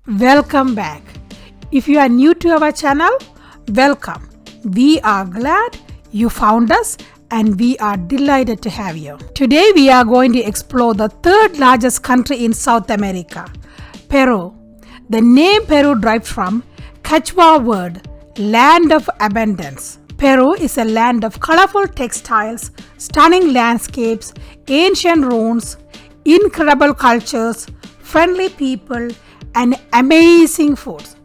Welcome back. If you are new to our channel, welcome. We are glad you found us and we are delighted to have you. Today we are going to explore the third largest country in South America, Peru. The name Peru derives from Quechua word, land of abundance. Peru is a land of colorful textiles, stunning landscapes, ancient ruins, incredible cultures, friendly people, and amazing foods.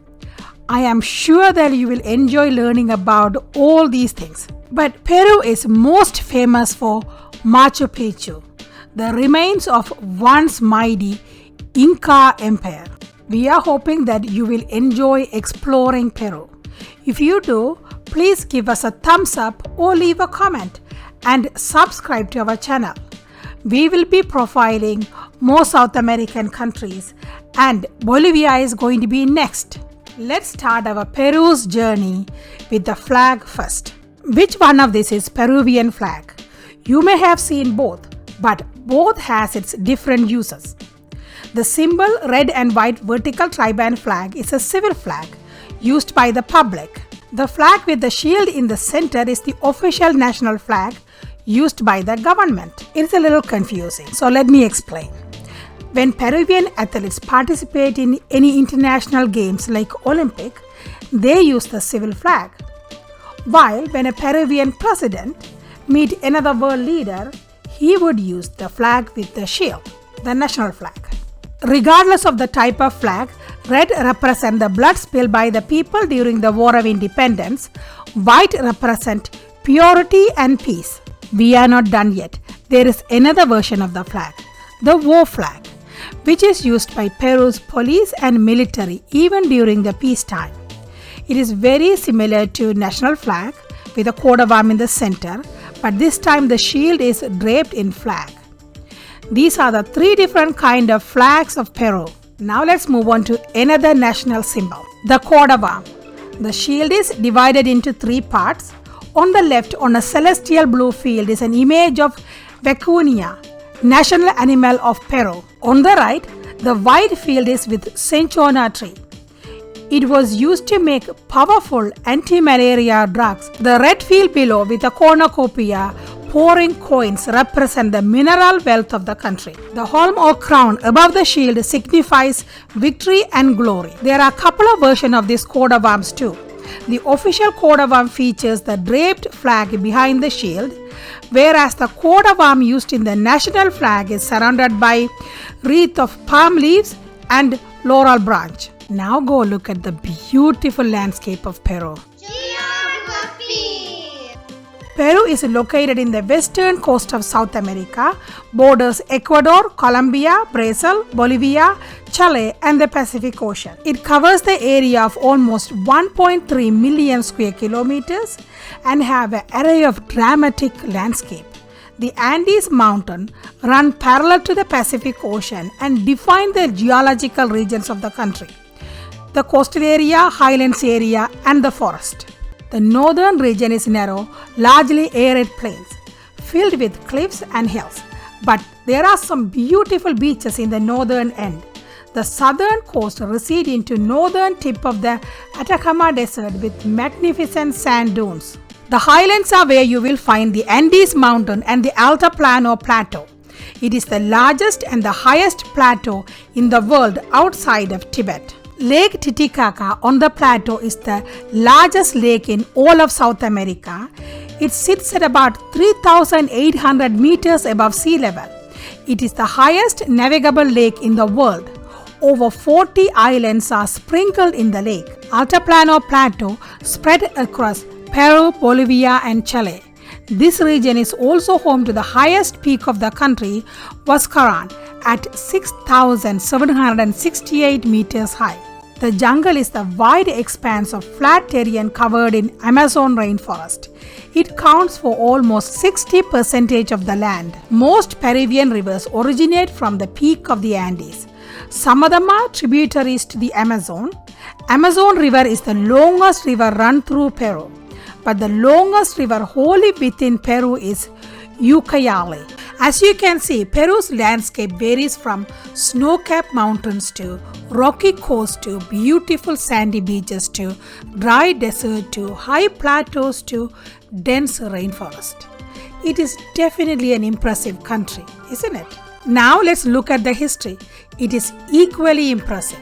I am sure that you will enjoy learning about all these things. But Peru is most famous for Machu Picchu, the remains of once mighty Inca Empire. We are hoping that you will enjoy exploring Peru. If you do, please give us a thumbs up or leave a comment and subscribe to our channel. We will be profiling more South American countries and Bolivia is going to be next. Let's start our Peru's journey with the flag first. Which one of this is Peruvian flag? You may have seen both, but both has its different uses. The symbol red and white vertical triband flag is a civil flag used by the public. The flag with the shield in the center is the official national flag used by the government. It's a little confusing, so let me explain. When Peruvian athletes participate in any international games like Olympic, they use the civil flag. While when a Peruvian president meet another world leader, he would use the flag with the shield, the national flag. Regardless of the type of flag, red represents the blood spilled by the people during the War of Independence, white represents purity and peace. We are not done yet. There is another version of the flag, the war flag, which is used by Peru's police and military even during the peacetime. It is very similar to national flag with a coat of arms in the center, but this time the shield is draped in flag. These are the three different kinds of flags of Peru. Now let's move on to another national symbol, the coat of arms. The shield is divided into three parts. On the left, on a celestial blue field, is an image of Vicuna, national animal of Peru. On the right, the white field is with Cinchona Tree. It was used to make powerful anti-malaria drugs. The red field below with a cornucopia pouring coins represent the mineral wealth of the country. The helm or crown above the shield signifies victory and glory. There are a couple of versions of this coat of arms too. The official coat of arms features the draped flag behind the shield, whereas the coat of arms used in the national flag is surrounded by wreath of palm leaves and laurel branch. Now go look at the beautiful landscape of Peru. Peru is located in the western coast of South America, borders Ecuador, Colombia, Brazil, Bolivia, Chile, and the Pacific Ocean. It covers the area of almost 1.3 million square kilometers and have an array of dramatic landscape. The Andes mountain run parallel to the Pacific Ocean and define the geological regions of the country: the coastal area, highlands area, and the forest. The northern region is narrow, largely arid plains, filled with cliffs and hills. But there are some beautiful beaches in the northern end. The southern coast recedes into northern tip of the Atacama Desert with magnificent sand dunes. The highlands are where you will find the Andes mountain and the Altiplano plateau. It is the largest and the highest plateau in the world outside of Tibet. Lake Titicaca on the plateau is the largest lake in all of South America. It sits at about 3,800 meters above sea level. It is the highest navigable lake in the world. Over 40 islands are sprinkled in the lake. Altiplano Plateau spread across Peru, Bolivia, and Chile. This region is also home to the highest peak of the country, Huascaran, at 6,768 meters high. The jungle is the wide expanse of flat terrain covered in Amazon rainforest. It counts for almost 60% of the land. Most Peruvian rivers originate from the peak of the Andes. Some of them are tributaries to the Amazon. Amazon River is the longest river run through Peru. But the longest river wholly within Peru is Ucayali. As you can see, Peru's landscape varies from snow-capped mountains to rocky coast to beautiful sandy beaches to dry desert to high plateaus to dense rainforest. It is definitely an impressive country, isn't it? Now let's look at the history. It is equally impressive.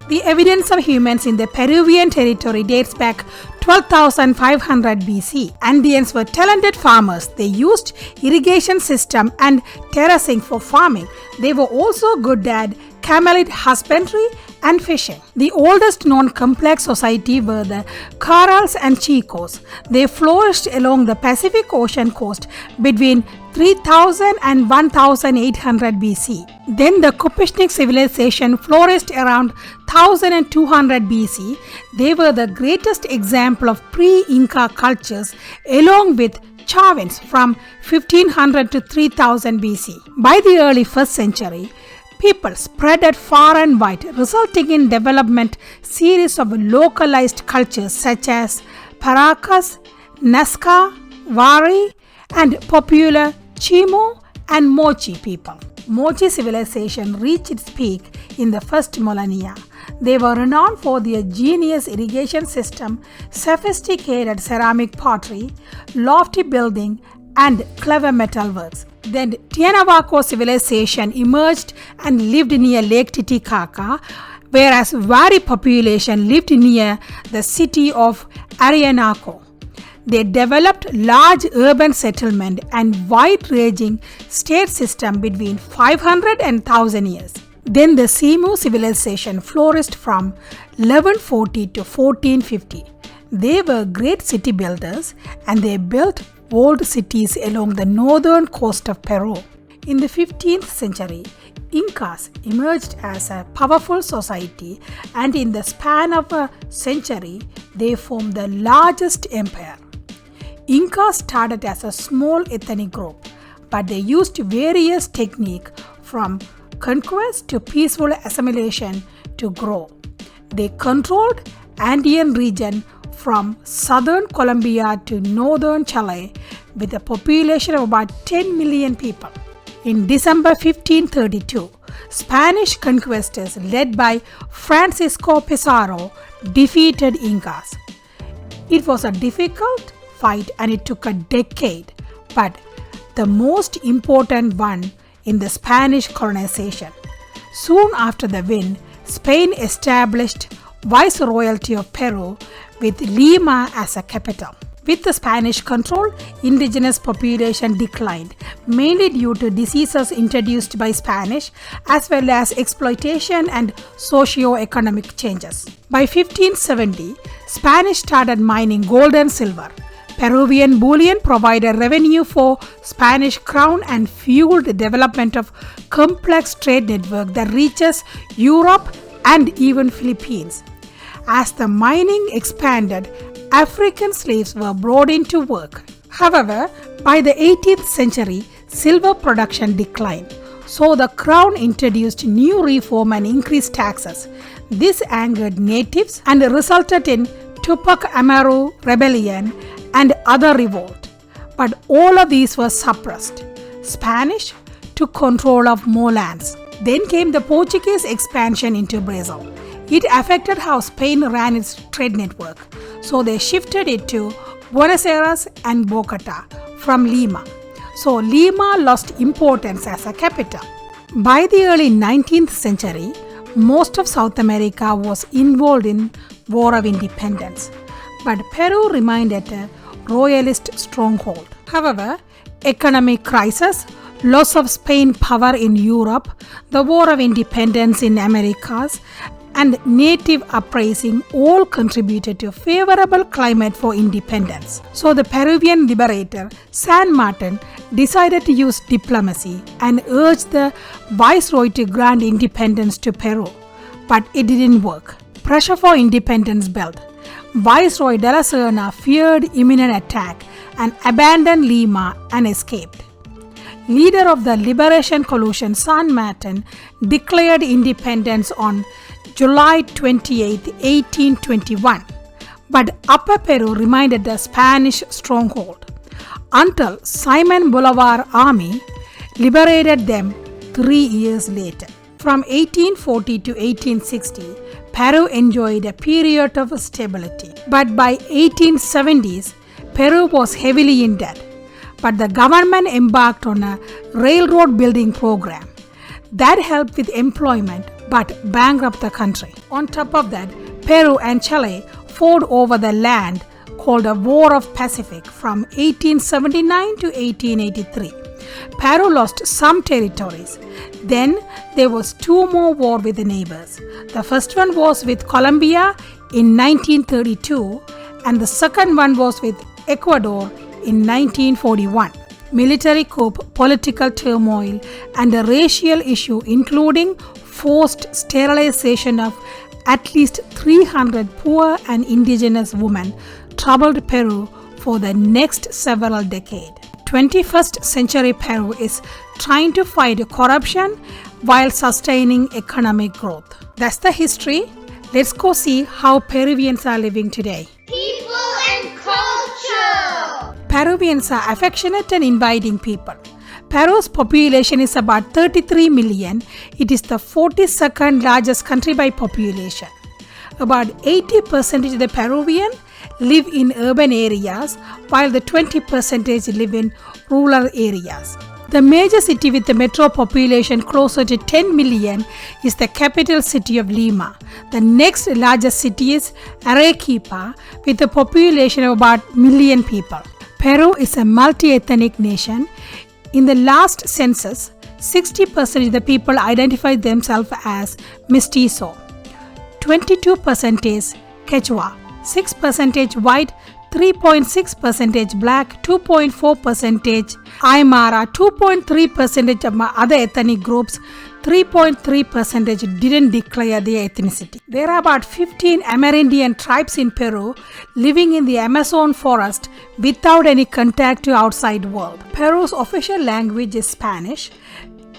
The evidence of humans in the Peruvian territory dates back 12,500 BC. Andeans were talented farmers. They used irrigation system and terracing for farming. They were also good at camelid husbandry and fishing. The oldest known complex society were the Carals and Chicos. They flourished along the Pacific Ocean coast between 3000 and 1800 BC. Then the Kopeshnik civilization flourished around 1200 BC. They were the greatest example of pre-Inca cultures along with Chavins from 1500 to 3000 BC. By the early 1st century, people spread far and wide, resulting in development series of localized cultures such as Paracas, Nazca, Wari, and popular Chimo and Mochi people. Mochi civilization reached its peak in the first millennia. They were renowned for their genius irrigation system, sophisticated ceramic pottery, lofty building, and clever metalworks. Then Tiahuanaco civilization emerged and lived near Lake Titicaca, whereas Wari population lived near the city of Arianaco. They developed large urban settlement and wide-ranging state system between 500 and 1000 years. Then the Simu civilization flourished from 1140 to 1450. They were great city builders and they built walled cities along the northern coast of Peru. In the 15th century, Incas emerged as a powerful society, and in the span of a century, they formed the largest empire. Incas started as a small ethnic group, but they used various techniques from conquest to peaceful assimilation to grow. They controlled Andean region from southern Colombia to northern Chile with a population of about 10 million people. In December 1532, Spanish conquistors led by Francisco Pizarro defeated Incas. It was a difficult fight and it took a decade, but the most important one in the Spanish colonization. Soon after the win, Spain established Viceroyalty of Peru with Lima as a capital. With the Spanish control, indigenous population declined, mainly due to diseases introduced by Spanish as well as exploitation and socio-economic changes. By 1570, Spanish started mining gold and silver. Peruvian bullion provided revenue for Spanish crown and fueled the development of complex trade network that reaches Europe and even Philippines. As the mining expanded, African slaves were brought into work. However, by the 18th century, silver production declined, so the crown introduced new reform and increased taxes. This angered natives and resulted in Tupac Amaru rebellion and other revolt. But all of these were suppressed. Spanish took control of more lands. Then came the Portuguese expansion into Brazil. It affected how Spain ran its trade network, so they shifted it to Buenos Aires and Bogota from Lima. So Lima lost importance as a capital. By the early 19th century, most of South America was involved in War of Independence, but Peru remained at a royalist stronghold. However, economic crisis, loss of Spain power in Europe, the War of Independence in Americas, and native uprising all contributed to a favorable climate for independence. So the Peruvian liberator San Martin decided to use diplomacy and urged the viceroy to grant independence to Peru. But it didn't work. Pressure for independence built. Viceroy de la Serna feared imminent attack and abandoned Lima and escaped. Leader of the Liberation Coalition San Martin declared independence on July 28, 1821, but Upper Peru remained a Spanish stronghold. until Simon Bolivar army liberated them 3 years later. From 1840 to 1860, Peru enjoyed a period of stability. But by 1870s, Peru was heavily in debt. But the government embarked on a railroad building program that helped with employment but bankrupted the country. On top of that, Peru and Chile fought over the land called the War of Pacific from 1879 to 1883. Peru lost some territories. Then there was 2 more wars with the neighbors. The first one was with Colombia in 1932 and the second one was with Ecuador in 1941. Military coup, political turmoil, and a racial issue including forced sterilization of at least 300 poor and indigenous women troubled Peru for the next several decades. 21st century Peru is trying to fight corruption while sustaining economic growth. That's the history. Let's go see how Peruvians are living today. People and culture. Peruvians are affectionate and inviting people. Peru's population is about 33 million. It is the 42nd largest country by population. About 80% of the Peruvian live in urban areas, while the 20% live in rural areas. The major city with the metro population closer to 10 million is the capital city of Lima. The next largest city is Arequipa with a population of about 1 million people. Peru is a multi-ethnic nation. In the last census, 60% of the people identify themselves as mestizo, 22% is Quechua, 6% white, 3.6% black, 2.4% Aymara, 2.3% other ethnic groups, 3.3% didn't declare their ethnicity. There are about 15 Amerindian tribes in Peru living in the Amazon forest without any contact to outside world. Peru's official language is Spanish,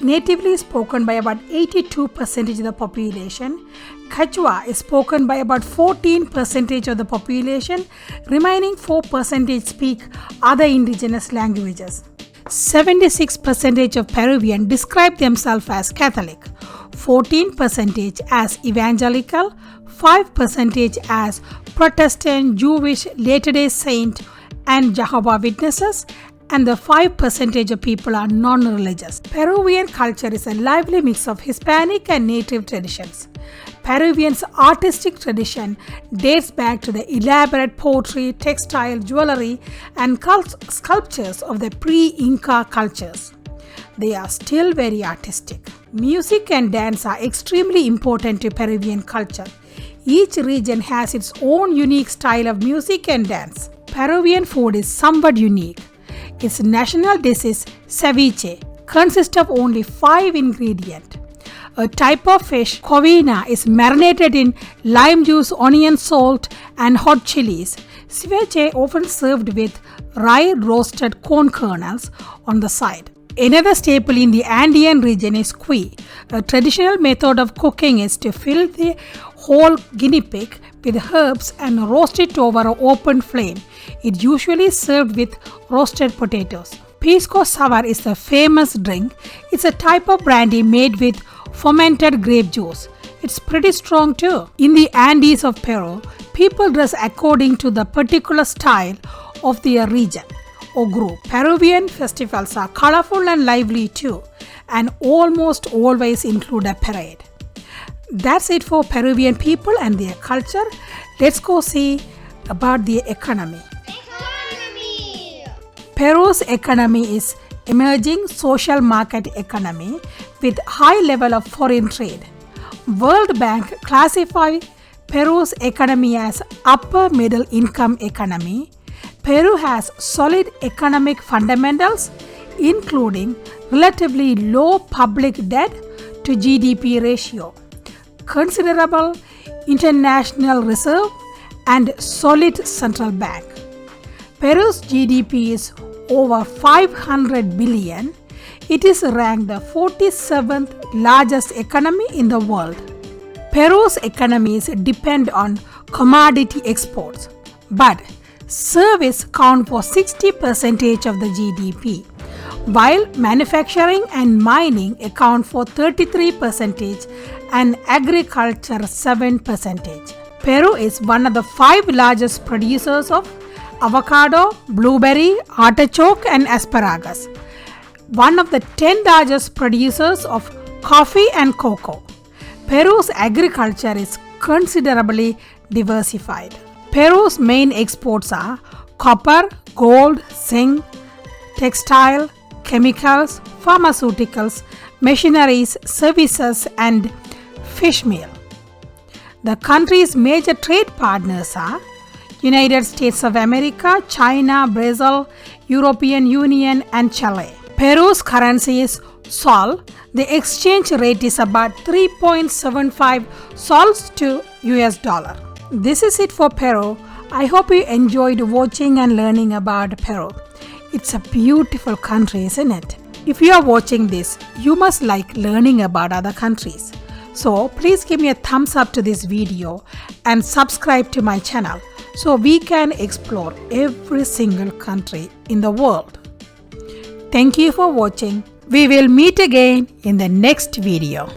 natively spoken by about 82% of the population. Quechua is spoken by about 14% of the population. Remaining 4% speak other indigenous languages. 76% of Peruvians describe themselves as Catholic, 14% as Evangelical, 5% as Protestant, Jewish, Latter-day Saint and Jehovah's Witnesses, and the 5% of people are non-religious. Peruvian culture is a lively mix of Hispanic and native traditions. Peruvian's artistic tradition dates back to the elaborate pottery, textile, jewelry, and sculptures of the pre-Inca cultures. They are still very artistic. Music and dance are extremely important to Peruvian culture. Each region has its own unique style of music and dance. Peruvian food is somewhat unique. Its national dish is ceviche, consists of only 5 ingredients. A type of fish, covina, is marinated in lime juice, onion, salt, and hot chilies. Ceviche often served with rye roasted corn kernels on the side. Another staple in the Andean region is cuy. A traditional method of cooking is to fill the whole guinea pig with herbs and roast it over an open flame. It usually served with roasted potatoes. Pisco sour is a famous drink. It's a type of brandy made with fermented grape juice. It's pretty strong too. In the Andes of Peru, people dress according to the particular style of their region or group. Peruvian festivals are colorful and lively too, and almost always include a parade. That's it for Peruvian people and their culture. Let's go see about the economy. Peru's economy is emerging social market economy with high level of foreign trade. World Bank classify Peru's economy as upper middle income economy. Peru has solid economic fundamentals including relatively low public debt to GDP ratio, considerable international reserve and solid central bank. Peru's GDP is over 500 billion. It is ranked the 47th largest economy in the world. Peru's economies depend on commodity exports, but Service count for 60% of the GDP, while manufacturing and mining account for 33% and agriculture 7%. Peru is one of the 5 largest producers of avocado, blueberry, artichoke and asparagus. One of the 10 largest producers of coffee and cocoa. Peru's agriculture is considerably diversified. Peru's main exports are copper, gold, zinc, textile, chemicals, pharmaceuticals, machineries, services, and fish meal. The country's major trade partners are United States of America, China, Brazil, European Union, and Chile. Peru's currency is sol. The exchange rate is about 3.75 sols to US dollar. This is it for Peru. I hope you enjoyed watching and learning about Peru. It's a beautiful country, isn't it? If you are watching this, you must like learning about other countries. So please give me a thumbs up to this video and subscribe to my channel so we can explore every single country in the world. Thank you for watching. We will meet again in the next video.